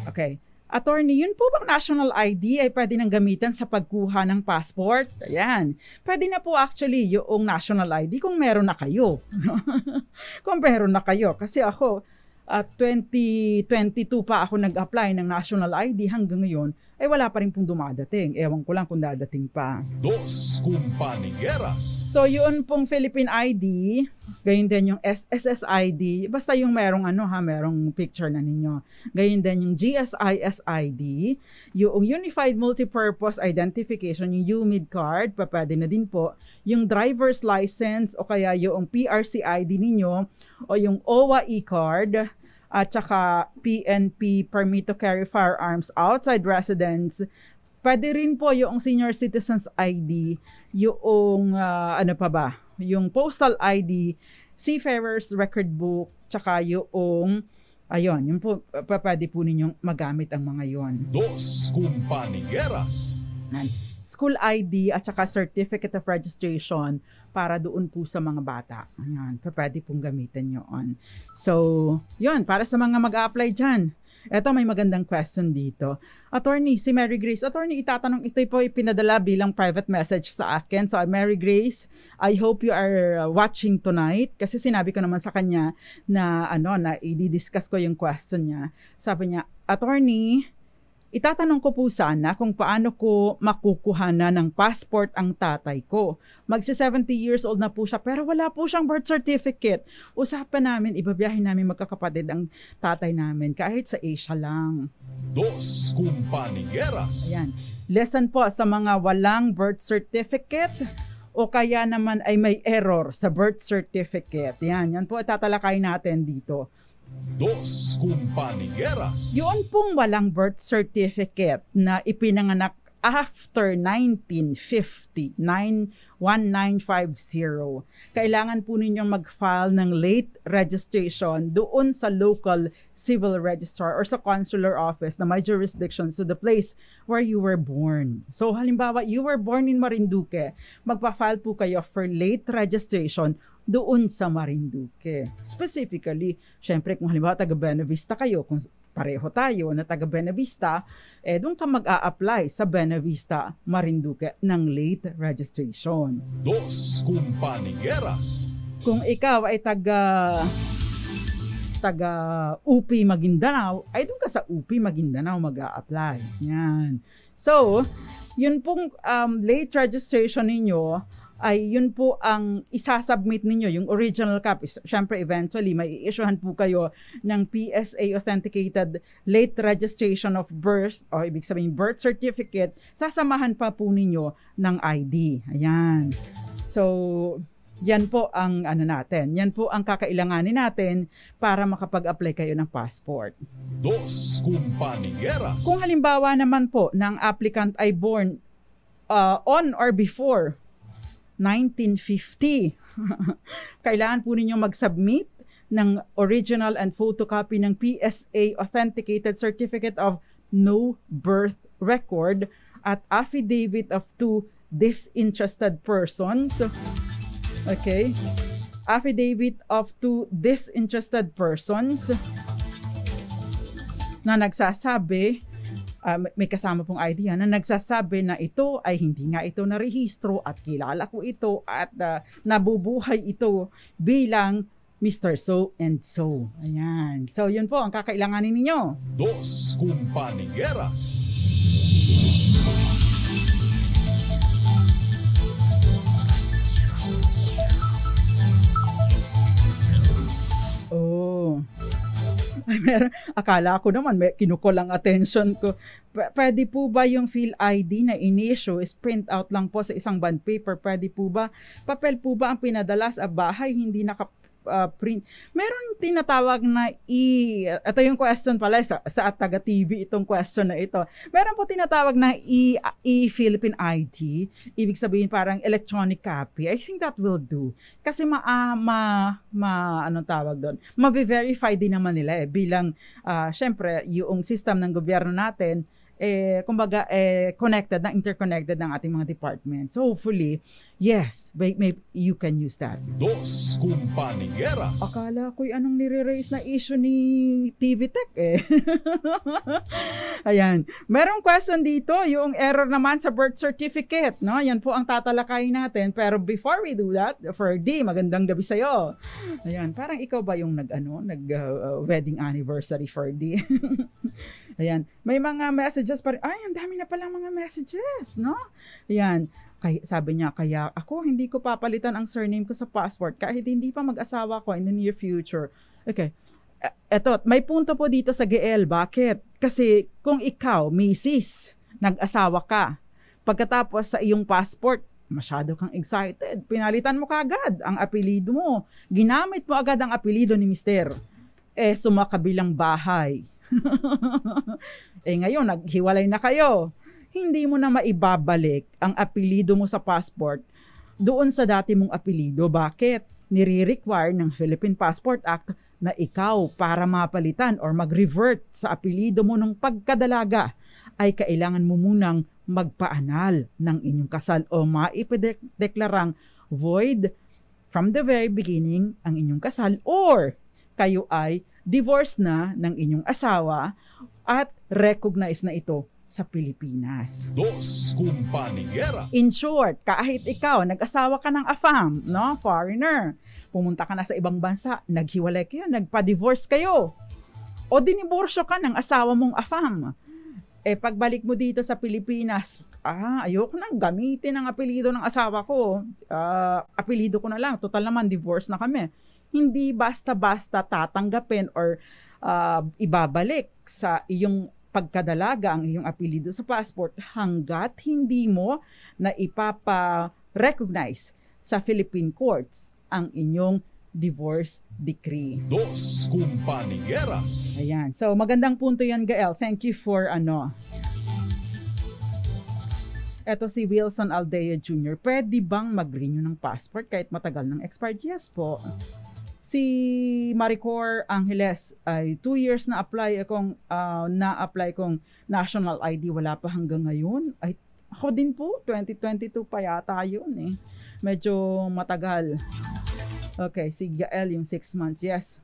okay. Attorney, yun po bang national ID ay pwede nang gamitan sa pagkuha ng passport? Ayan. Pwede na po actually yung national ID kung meron na kayo. Kung meron na kayo. Kasi ako, 2022 pa ako nag-apply ng national ID, hanggang ngayon ay wala pa rin pong dumadating. Ewan ko lang kung dadating pa. Dos Compañeras. So yun pong Philippine ID, gayon din yung SSID, basta yung merong merong picture na ninyo. Gayon din yung GSIS ID, yung Unified Multipurpose Identification, yung UMID card, pwede na din po. Yung driver's license o kaya yung PRC ID ninyo o yung OWA e-card, at saka PNP, Permit to Carry Firearms Outside Residence. Pwede rin po yung Senior Citizens ID, yung yung Postal ID, Seafarers Record Book, tsaka yung po, pwede po ninyong magamit ang mga yon. Dos Compañeras. School ID at saka Certificate of Registration para doon po sa mga bata. Ayan, pwede pong gamitin yun. So, yun, para sa mga mag-a-apply dyan. Eto, may magandang question dito. Attorney, si Mary Grace. Attorney, itatanong, ito po ipinadala bilang private message sa akin. So, Mary Grace, I hope you are watching tonight. Kasi sinabi ko naman sa kanya na i-discuss ko yung question niya. Sabi niya, Attorney, itatanong ko po sana kung paano ko makukuha na ng passport ang tatay ko. Magsi-70 years old na po siya pero wala po siyang birth certificate. Usapan namin, ibabiyahin namin magkakapatid ang tatay namin kahit sa Asia lang. Dos Compañeras. Ayan. Lesson po sa mga walang birth certificate, o kaya naman ay may error sa birth certificate. Yan po tatalakay natin dito. Dos Compañeras. Yun pong walang birth certificate na ipinanganak after 1950, 1950, kailangan po ninyong mag-file ng late registration doon sa local civil registrar or sa consular office na may jurisdiction to the place where you were born. So halimbawa, you were born in Marinduque, magpa-file po kayo for late registration doon sa Marinduque. Specifically, syempre kung halimbawa taga Buenavista kayo, kung pareho tayo na taga Buenavista, doon ka mag-a-apply sa Buenavista, Marinduque ng late registration. Dos Compañeras. Kung ikaw ay taga UP Maguindanao, ay doon ka sa UP Maguindanao mag-a-apply. Yan. So, yun pong late registration ninyo, ay yun po ang isasubmit ninyo, yung original copy. Siyempre, eventually, may i-issuehan po kayo ng PSA Authenticated Late Registration of Birth, o ibig sabihin birth certificate, sasamahan pa po ninyo ng ID. Ayan. So, yan po ang natin. Yan po ang kakailanganin natin para makapag-apply kayo ng passport. Dos Compañeras. Kung halimbawa naman po ng applicant ay born on or before 1950, kailangan po ninyong mag-submit ng original and photocopy ng PSA Authenticated Certificate of No Birth Record at affidavit of two disinterested persons. Okay? Affidavit of two disinterested persons na nagsasabi, may kasama pong ID na nagsasabi na ito ay hindi nga ito narehistro at kilala ko ito at nabubuhay ito bilang Mr. So and so. Ayan. So yun po ang kakailanganin ninyo. Dos Compañeras. Oh. Akala ko naman may kinukol ang attention ko. Pwede po ba yung field ID na in-issue is print out lang po sa isang bond paper? Pwede po ba? Papel po ba ang pinadala sa bahay, hindi naka-print? Meron tinatawag na ito yung question pala sa taga TV itong question na ito. Meron po tinatawag na Philippine ID. Ibig sabihin parang electronic copy. I think that will do. Kasi anong tawag doon? Mabe-verify din naman nila bilang syempre yung system ng gobyerno natin kumbaga interconnected ng ating mga departments. So hopefully, yes, you can use that. Dos Compañeras. Akala ko'y anong nire-raise na issue ni TV Tech Ayan. Merong question dito, yung error naman sa birth certificate, no? Yan po ang tatalakayin natin. Pero before we do that, Ferdy, magandang gabi sa'yo. Ayan, parang ikaw ba yung wedding anniversary, Ferdy? Ayan. May mga messages pa rin. Ay, ang dami na palang mga messages, no? Ayan. Sabi niya, kaya ako hindi ko papalitan ang surname ko sa passport kahit hindi pa mag-asawa ko in the near future. Okay. Eto, may punto po dito sa GL. Bakit? Kasi kung ikaw, misis, nag-asawa ka, pagkatapos sa iyong passport, masyado kang excited, pinalitan mo kagad ang apelido mo. Ginamit mo agad ang apelido ni mister. Sumakabilang bahay. Ngayon, naghiwalay na kayo. Hindi mo na maibabalik ang apelido mo sa passport doon sa dati mong apelido. Bakit? Nire-require ng Philippine Passport Act na ikaw para mapalitan or mag-revert sa apelido mo nung pagkadalaga ay kailangan mo munang magpaanal ng inyong kasal o maipideklarang void from the very beginning ang inyong kasal or kayo ay divorce na ng inyong asawa at recognize na ito sa Pilipinas. Dos Compañeras. In short, kahit ikaw, nag-asawa ka ng AFAM, no? Foreigner, pumunta ka na sa ibang bansa, naghiwalay kayo, nagpa-divorce kayo, o diniborsyo ka ng asawa mong AFAM. Pagbalik mo dito sa Pilipinas, ayoko nang gamitin ang apelido ng asawa ko. Apelido ko na lang, total naman, divorce na kami. Hindi basta-basta tatanggapin or ibabalik sa iyong pagkadalaga ang iyong apelido sa passport hanggat hindi mo na recognize sa Philippine courts ang inyong divorce decree. Dos Compañeras. Ayan. So, magandang punto yan, Gael. Thank you for Eto si Wilson Aldea Jr. Pwede bang mag-renew ng passport kahit matagal ng expired? Yes po. Si Maricor Angeles ay 2 years na-apply kong national ID. Wala pa hanggang ngayon. Ay, ako din po. 2022 pa yata yun eh. Medyo matagal. Okay, si Gael yung 6 months. Yes.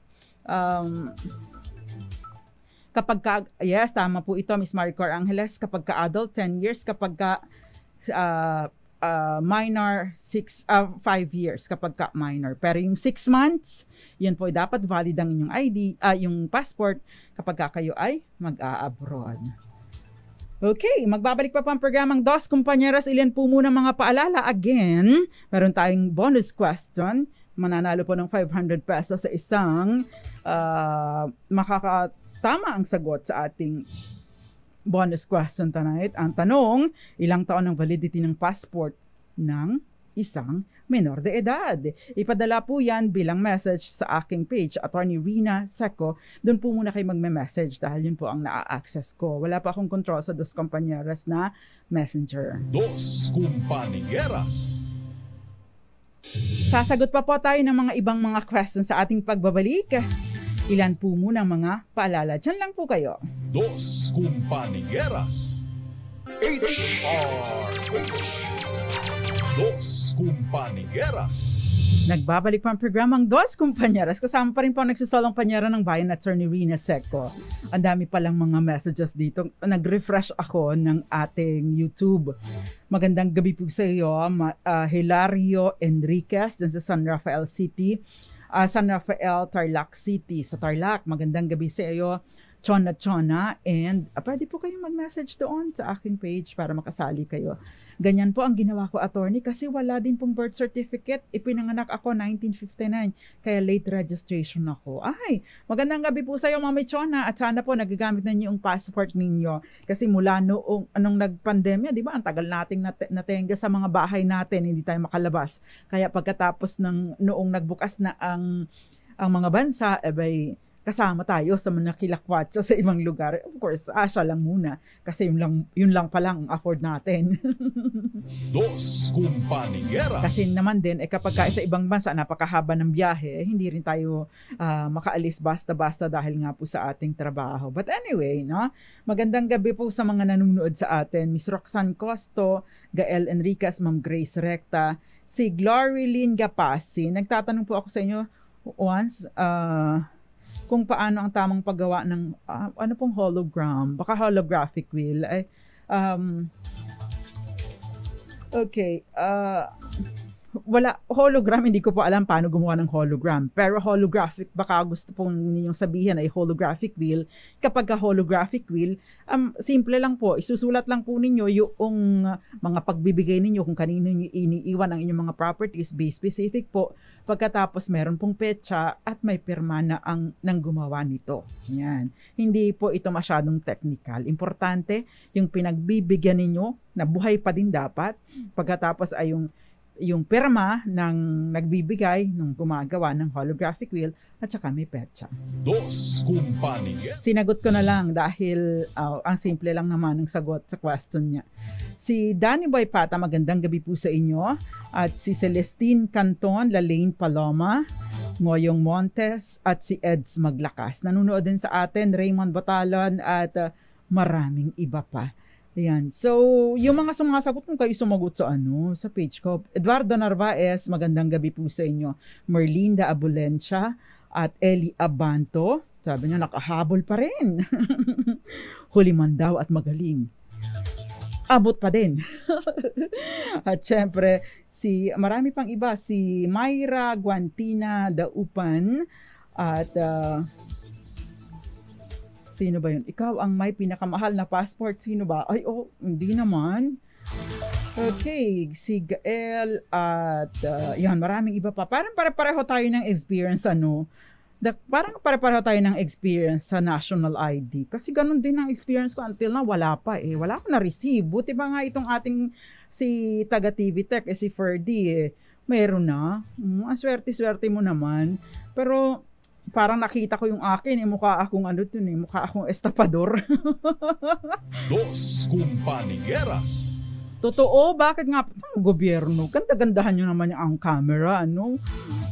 Yes, tama po ito, Miss Maricor Angeles. Kapag ka-adult, 10 years. Kapag minor, 5 years kapag ka-minor. Pero yung 6 months, yun po dapat valid ang inyong ID, yung passport kapag kayo ay mag-a-abroad. Okay, magbabalik pa ang programang Dos Compañeras. Ilan po muna mga paalala. Again, meron tayong bonus question. Mananalo po ng 500 pesos sa isang makakatama ang sagot sa ating bonus question tonight. Ang tanong, ilang taon ang validity ng passport ng isang menor de edad? Ipadala po yan bilang message sa aking page, Attorney Rina Seco. Doon po muna kayo magme-message dahil yun po ang na-access ko. Wala pa akong control sa Dos Compañeras na messenger. Dos Compañeras. Sasagot pa po tayo ng mga ibang mga questions sa ating pagbabalik. Ilan po muna mga paalala. Diyan lang po kayo. Dos Compañeras. Dos Compañeras. Nagbabalik pa ang programang Dos Compañeras. Kasama pa rin po ang nagsisolong panyera ng bayan, Attorney Rina Seco. Ang dami palang mga messages dito. Nag-refresh ako ng ating YouTube. Magandang gabi po sa iyo, Hilario Enriquez dyan sa San Rafael City. San Rafael, Tarlac City. Sa Tarlac, magandang gabi sa iyo, Chona. And pwede po kayong mag-message doon sa aking page para makasali kayo. Ganyan po ang ginawa ko, attorney, kasi wala din pong birth certificate. Ipinanganak ako 1959, kaya late registration ako. Ay, magandang gabi po sa iyo, Mami Chona. At sana po nagagamit na niyo yung passport ninyo. Kasi mula noong nagpandemya, di ba, ang tagal nating natenga sa mga bahay natin, hindi tayo makalabas. Kaya pagkatapos noong nagbukas na ang mga bansa, kasama tayo sa mga kilakwatsa sa ibang lugar. Of course, Asia lang muna. Kasi yun lang palang afford natin. Dos Compañeras. Kasi naman din, kapag sa ibang bansa, napakahaba ng biyahe, hindi rin tayo makaalis basta-basta dahil nga po sa ating trabaho. But anyway, no? Magandang gabi po sa mga nanonood sa atin. Miss Roxanne Costo, Gael Enriquez, Ma'am Grace Recta, si Glory Lynn Gapasi. Nagtatanong po ako sa inyo once, kung paano ang tamang paggawa ng ano pong hologram, baka holographic wheel. Okay, wala, hologram, hindi ko po alam paano gumawa ng hologram. Pero holographic, baka gusto pong ninyong sabihin ay holographic wheel. Kapag holographic wheel, simple lang po, isusulat lang po ninyo yung mga pagbibigay ninyo kung kanino nyo iniiwan ang inyong mga properties, be specific po. Pagkatapos meron pong petsa at may pirma na nang gumawa nito. Yan. Hindi po ito masyadong technical. Importante, yung pinagbibigyan ninyo, na buhay pa din dapat. Pagkatapos ay yung pirma ng nagbibigay, ng gumagawa ng holographic wheel, at saka may petsa. Dos Compañeras. Sinagot ko na lang dahil ang simple lang naman ng sagot sa question niya. Si Danny Boy Pata, magandang gabi po sa inyo. At si Celestine Canton, Lalaine Paloma, Ngoyong Montes, at si Eds Maglakas. Nanonood din sa atin, Raymond Batalon, at maraming iba pa. Ayan. So, yung mga sumasagot, kung kayo sumagot sa page ko. Eduardo Narvaez, magandang gabi po sa inyo. Merlinda Abulencia at Eli Abanto. Sabi niya, nakahabol pa rin. Huliman daw at magaling. Abot pa din. At syempre, marami pang iba, si Myra Guantina Daupan at sino ba yun? Ikaw ang may pinakamahal na passport. Sino ba? Ay, hindi naman. Okay, si Gael at yan, maraming iba pa. Parang pare-pareho tayo ng experience, Parang pare-pareho tayo ng experience sa national ID. Kasi ganun din ang experience ko until na wala pa eh. Wala ko na-receive. Buti ba nga itong ating si taga TV Tech, si Ferdy eh. Meron na. Ang swerte-swerte mo naman. Pero parang nakita ko yung akin, mukha akong mukha akong estapador. Dos Compañeras. Totoo, bakit nga ang gobyerno? Ganda-gandahan nyo naman ang camera,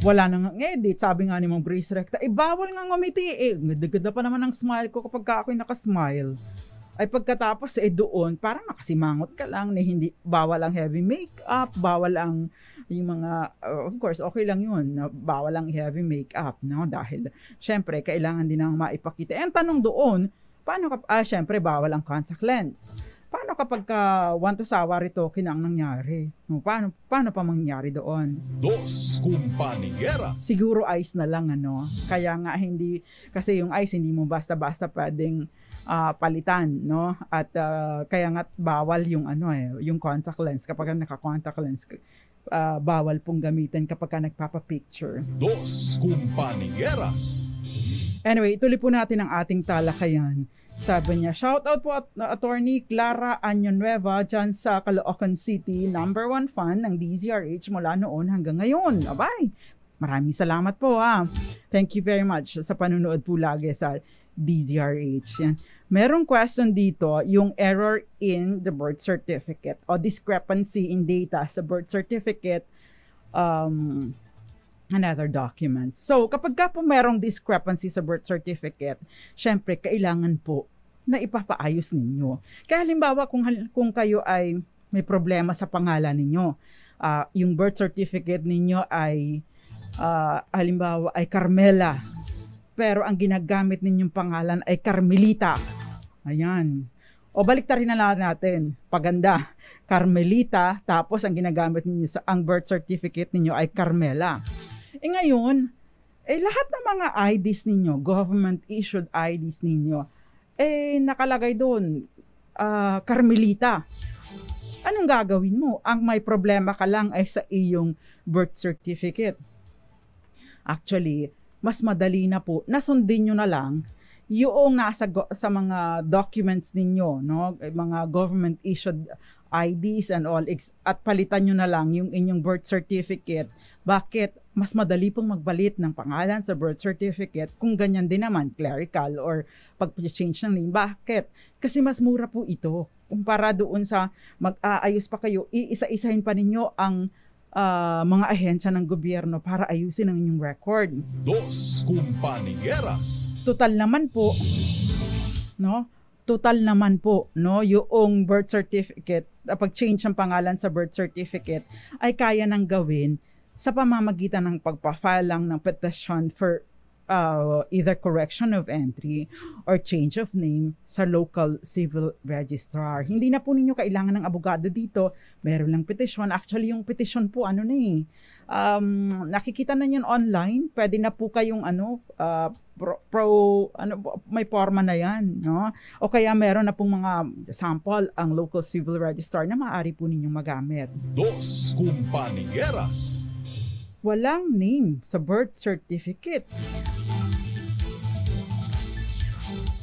Wala nang edit. Sabi nga ni Mang Brace Recta, bawal nga ngumiti. Ganda pa naman ang smile ko kapag ako'y nakasmile. Ay pagkatapos, doon, parang nakasimangot ka lang, hindi, bawal ang heavy makeup, bawal ang yung mga, of course, okay lang yun, bawal ang heavy makeup, dahil, syempre, kailangan din ang maipakita. Ang tanong doon, paano syempre, bawal ang contact lens. Paano kapag want to sawa rito, kinang nangyari? Paano pa mangyari doon? Dos Compañeras. Siguro ice na lang, Kaya nga hindi, kasi yung ice, hindi mo basta-basta pwedeng palitan, At kaya nga bawal yung yung contact lens. Kapag naka-contact lens, bawal pong gamitin kapag nagpapa-picture. Dos Compañeras. Anyway, ituloy po natin ang ating talakayan. Sabi niya, shoutout po Attorney Clara Añonueva dyan sa Caloocan City, number 1 fan ng DZRH mula noon hanggang ngayon. Abay, maraming salamat po Thank you very much sa panunood po lagi sa DZRH. Yan. Merong question dito, yung error in the birth certificate o discrepancy in data sa birth certificate and other documents. So, kapag po merong discrepancy sa birth certificate, syempre, kailangan po na ipapaayos ninyo. Kaya halimbawa, kung kayo ay may problema sa pangalan ninyo, yung birth certificate ninyo ay, halimbawa, ay Carmela, pero ang ginagamit ninyong pangalan ay Carmelita. Ayan. O baliktarin na lang natin. Paganda. Carmelita, tapos ang ginagamit ninyo ang birth certificate ninyo ay Carmela. Ngayon, lahat ng mga IDs ninyo, government-issued IDs ninyo, nakalagay doon, Carmelita. Anong gagawin mo? Ang may problema ka lang ay sa iyong birth certificate. Actually, mas madali na po, nasundin nyo na lang yung nasa sa mga documents ninyo, mga government-issued IDs and all, at palitan nyo na lang yung inyong birth certificate. Bakit? Mas madali pong magbalit ng pangalan sa birth certificate kung ganyan din naman, clerical or pag-change ng name. Bakit? Kasi mas mura po ito. Kumpara doon sa mag-aayos pa kayo, iisa-isahin pa ninyo ang mga ahensya ng gobyerno para ayusin ang inyong record. Dos Compañeras. Total naman po, yung birth certificate, pag-change ng pangalan sa birth certificate ay kaya nang gawin sa pamamagitan ng pagpa-file lang ng petition for either correction of entry or change of name sa local civil registrar. Hindi na po ninyo kailangan ng abogado dito. Meron lang petition. Actually, yung petition po, nakikita na yan online. Pwede na po kayong may forma na yan. O kaya meron na pong mga sample ang local civil registrar na maaari po ninyong magamit. Dos Compañeras. Walang name sa birth certificate.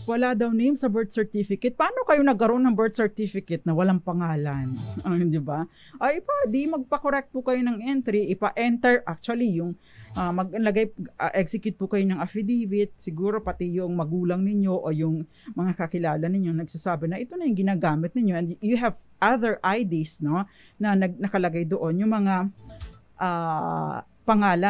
Wala daw name sa birth certificate. Paano kayo nagkaroon ng birth certificate na walang pangalan? Di ba? Di magpa-correct po kayo ng entry, ipa-enter. Actually, yung execute po kayo ng affidavit. Siguro pati yung magulang ninyo o yung mga kakilala ninyo nagsasabi na ito na yung ginagamit ninyo. And you have other IDs, na nakalagay doon. Yung mga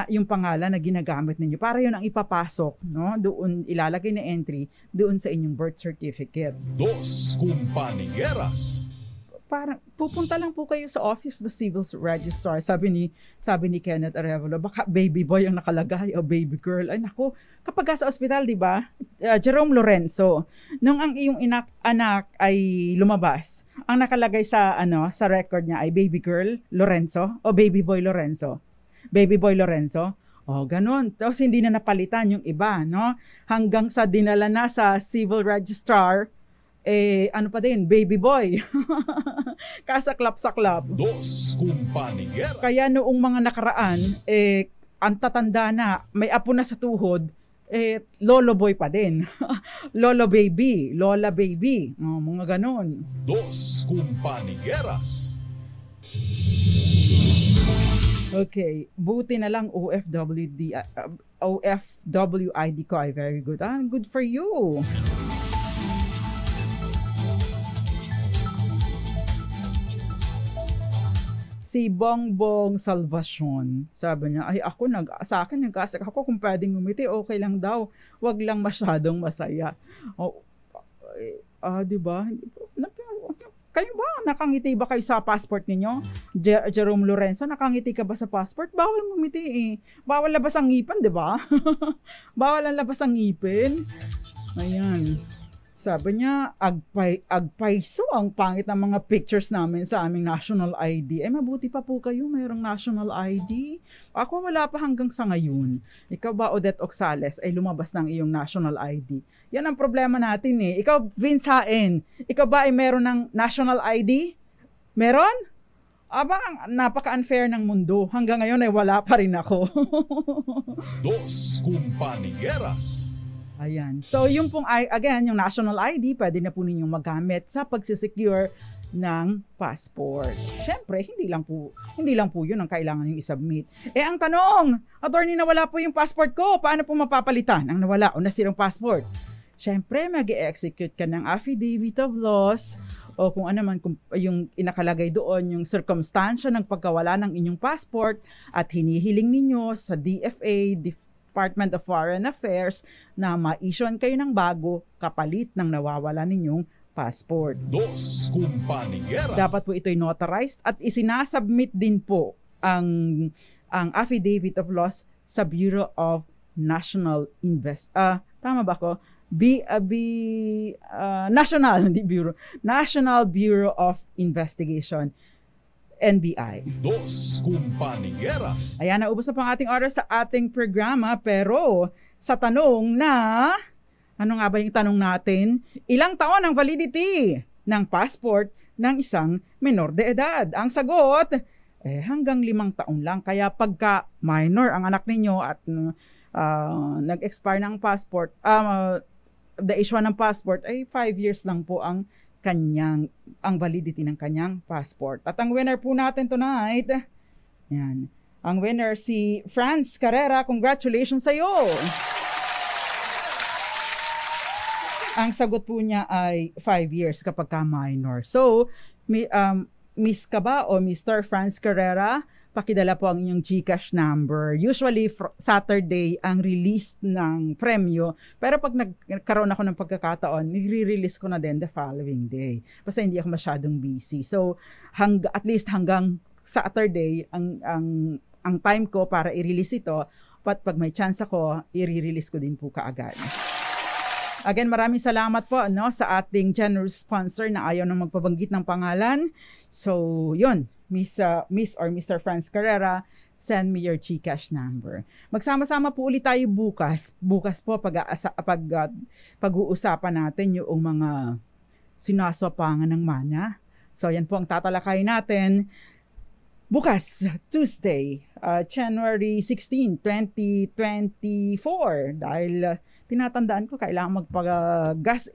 yung pangalan na ginagamit ninyo para yun ang ipapasok, doon ilalagay na entry doon sa inyong birth certificate. Dos Compañeras. Parang pupunta lang po kayo sa Office of the Civil Registrar. Sabi ni Kenneth Arevalo, baka baby boy ang nakalagay o baby girl. Ay nako, kapag sa ospital, di ba? Jerome Lorenzo, nung ang iyong anak ay lumabas, ang nakalagay sa sa record niya ay baby girl Lorenzo o baby boy Lorenzo. Baby boy Lorenzo. Ganun. Tapos hindi na napalitan yung iba, hanggang sa dinala na sa civil registrar, pa din, baby boy. Kasaklap-saklap. Dos Compañeras. Kaya noong mga nakaraan, ang tatanda na, may apo na sa tuhod, Lolo boy pa din. Lolo baby, Lola baby, mga ganon. Dos Compañeras. Okay, buti na lang OFWID ko ay very good. Good for you. Si Bongbong Salvacion, sabi niya, sa akin nag-ask ako kung pwedeng ngumiti, okay lang daw. Wag lang masyadong masaya. Di ba? Kayo ba? Nakangiti ba kayo sa passport ninyo? Jerome Lorenzo, nakangiti ka ba sa passport? Bawal ngumiti eh. Bawal labas ang ngipin, di ba? Bawal ang labas ang ngipin. Ayan. Sabi niya, agpaiso ang pangit ng mga pictures namin sa aming national ID. Mabuti pa po kayo, mayroong national ID. Ako wala pa hanggang sa ngayon. Ikaw ba, Odette Oxales, ay lumabas ng iyong national ID? Yan ang problema natin eh. Ikaw, Vince Haen, ikaw ba ay meron ng national ID? Meron? Napaka-unfair ng mundo. Hanggang ngayon ay wala pa rin ako. Dos Compañeras. Ayan. So, yung pong, again, yung national ID, pwede na po ninyong magamit sa pagsisecure ng passport. Siyempre, hindi lang po yun ang kailangan yung isubmit. Ang tanong, attorney, nawala po yung passport ko. Paano po mapapalitan ang nawala o nasirang passport? Siyempre, mag-execute ka ng affidavit of loss o kung ano man, kung yung inakalagay doon, yung circumstansya ng pagkawala ng inyong passport at hinihiling ninyo sa DFA, Department of Foreign Affairs, na ma-issuean kayo ng bago kapalit ng nawawala ninyong passport. Dos Compañeras. Dapat po ito'y notarized at isinasubmit din po ang affidavit of loss sa Bureau of National tama ba ko? National Bureau of Investigation. NBI. Dos Compañeras. Ayan, naubos na po ang ating oras sa ating programa, pero sa tanong na, ano nga ba yung tanong natin? Ilang taon ang validity ng passport ng isang menor de edad? Ang sagot, hanggang 5 taon lang. Kaya pagka minor ang anak ninyo at nag-expire ng passport, the issue ng passport ay 5 years lang po ang validity ng kanyang passport. At ang winner po natin tonight, yan. Ang winner si Franz Carrera. Congratulations sa iyo. Ang sagot po niya ay 5 years kapag ka minor. So, Miss ka ba o Mr. Franz Carrera, pakidala po ang inyong GCash number. Usually, Saturday ang release ng premyo. Pero pag nagkaroon ako ng pagkakataon, nire-release ko na din the following day. Basta hindi ako masyadong busy. So, at least hanggang Saturday, ang time ko para i-release ito. But pag may chance ako, i-release ko din po kaagad. Again, maraming salamat po sa ating generous sponsor na ayaw nang magpabanggit ng pangalan. So, yun, Miss or Mr. Franz Carrera, send me your GCash number. Magsama-sama po ulit tayo bukas. Bukas po pag-uusapan natin yung mga sinaswapangan ng mana. So, yan po ang tatalakayin natin. Bukas, Tuesday, January 16, 2024. Dahil tinatandaan ko, kailangan magpag-gas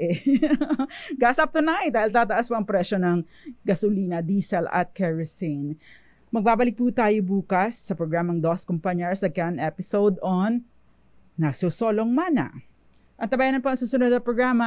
Gas up tonight dahil tataas po ang presyo ng gasolina, diesel at kerosene. Magbabalik po tayo bukas sa programang Dos Compañeras, again episode on Nasusolong Mana. At tabayan po ang susunod na programa.